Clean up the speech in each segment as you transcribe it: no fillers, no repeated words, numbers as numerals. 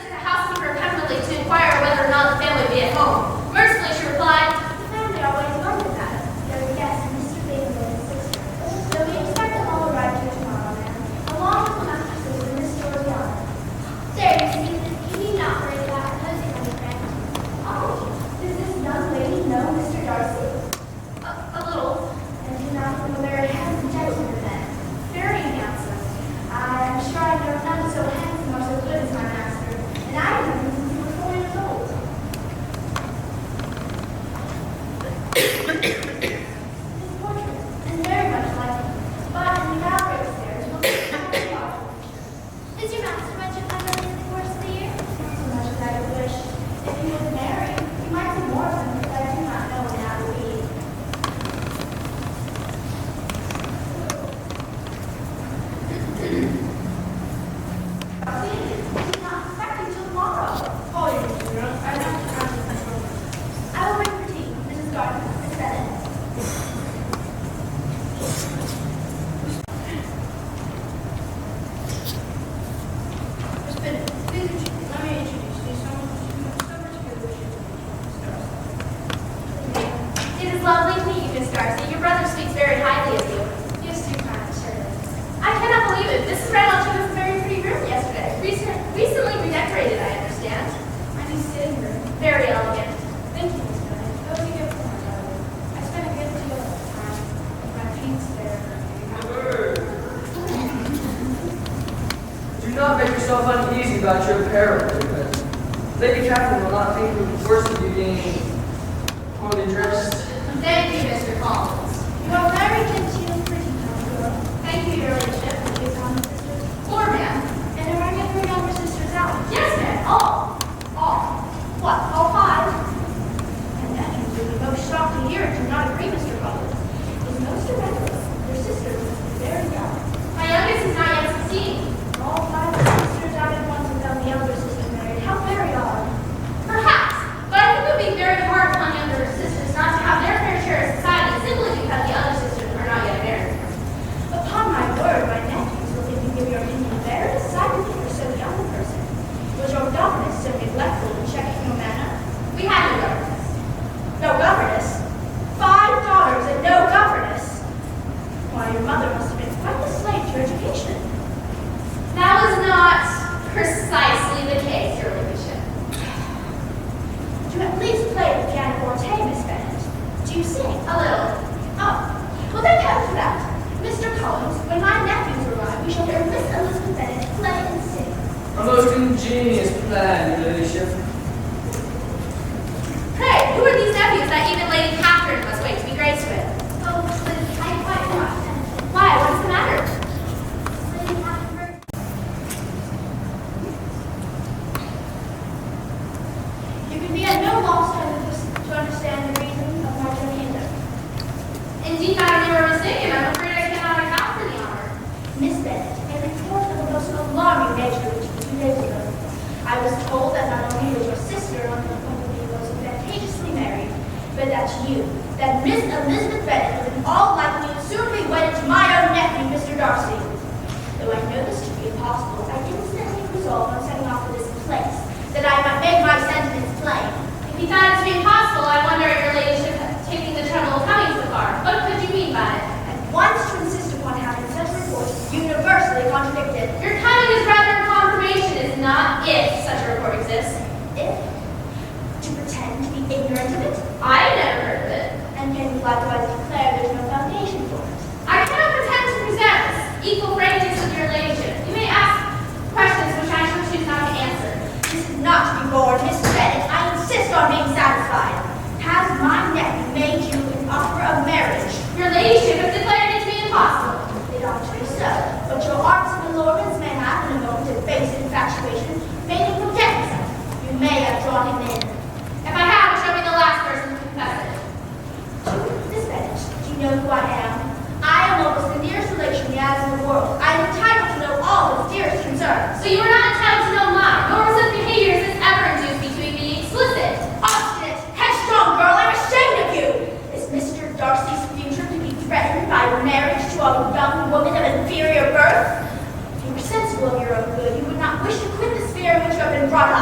to the housekeeper of Pemberley to inquire whether or not the family would be at home. Mercifully, she replied, The family always wonders at us. There are guests and Mr. Bingley and his sister. So we expect them all arrive here tomorrow, ma'am, along with the mistresses and Miss Georgiana. There, you see, you need not worry about her cozy, my friend. Oh, does this young lady know Mr. Darcy? a little. And do not know a very handsome gentleman then. Very handsome. I am sure I know none so handsome or so good as my master, and I have known him since he was 4 years old. His portrait, and very much like him, but in the gallery upstairs will be very large. Is your master much of fun in the course of the year? Not so much as I would wish. If he was married, he might see more of him, but I do not know when that will be. It is lovely to meet you, Miss Darcy. Your brother speaks very highly of you. You are too kind, Shirley. I cannot believe it. Mrs. Reynolds showed us a very pretty room yesterday. Recently redecorated, I understand. My new sitting room. Very elegant. Thank you, Miss Bennett. That was a gift from my daughter. I spent a good deal of time with my paints there. Do not make yourself uneasy about your apparel, because Lady Catherine will not think it worse of you being poorly dressed. Thank you, Mr. Collins. You are very genteel and pretty, young girl. Thank you, Your Ladyship. You found the sisters? Poor man. And are any of your younger sisters out? Yes, ma'am. All. What, all 5? And nephews will be most shocked to hear it do not agree, Mr. Collins. Is most Reynolds, your sisters, must be very young. My youngest is not yet 16. All 5 of the sisters out at once without the younger sister married. How very odd. Perhaps. But I think it would be very hard upon younger sisters not to have their fair share of society simply because the other sisters are not yet married. Upon my word, my nephews will think you give your opinion very decidedly for so young a person. Was your governess so neglectful in checking your manner? We had no governess. No governess? 5 daughters and no governess? Why, your mother must have been quite the slave to your education. That was not precisely the case, Your Ladyship. Do you at least play the pianoforte, Miss Bennett? Do you sing? A little. Oh, well then come to that. Mr. Collins, when my nephews arrive, we shall hear Miss Elizabeth Bennett play and sing. A most ingenious plan, Your Ladyship. Pray, who are these nephews that even Lady Catherine must wait to be graced with? Oh, Liz, I quite forgot them. Why? What is the matter? Lady Catherine. You can be at no loss to understand the reason of my journey hither. Indeed, Madam, you are mistaken. I'm afraid I cannot account for the honor. Miss Bennett, a report of the most alarming nature which 2 days ago. I was told that not only was your sister on the company was advantageously married, but that you, that Miss Elizabeth Bennett, would in all likelihood soon be wedded to my own nephew, Mr. Darcy. Though I know this to be impossible, I instantly resolved on setting off for this place, that I might make my sentiments plain. If you thought it to be impossible, I wonder at Your Ladyship taking the trouble of coming so far. What could you mean by it? At once to insist upon having such reports universally contradicted. Your coming is rather a confirmation, is not if such a report exists. If to pretend to be ignorant of it, I never heard of it. and can you likewise declare there's no foundation for it. I cannot pretend to present equal frankness with Your Ladyship. You may ask questions which I shall choose not to answer. This is not to be borne, Miss Bennett. I insist on being satisfied. Has my nephew made you an offer of marriage? Your Ladyship has declared it to be impossible. It ought to be so, but your arts and allurements may have, in a moment of base infatuation, made him forget himself. You may have drawn him in. If I have, show me the last person to confess it. Miss Bennett, do you know who I am? I am almost the nearest relation he has in the world. I am entitled to know all his dearest concerns. So you are not entitled to know mine, nor was such behavior as this ever induced me to be explicit. Obstinate, headstrong girl, I'm ashamed of you! Is Mr. Darcy's future to be threatened by marriage to a young woman of inferior birth? If you were sensible of your own good, you would not wish to quit the sphere in which you have been brought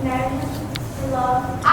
married him. They loved.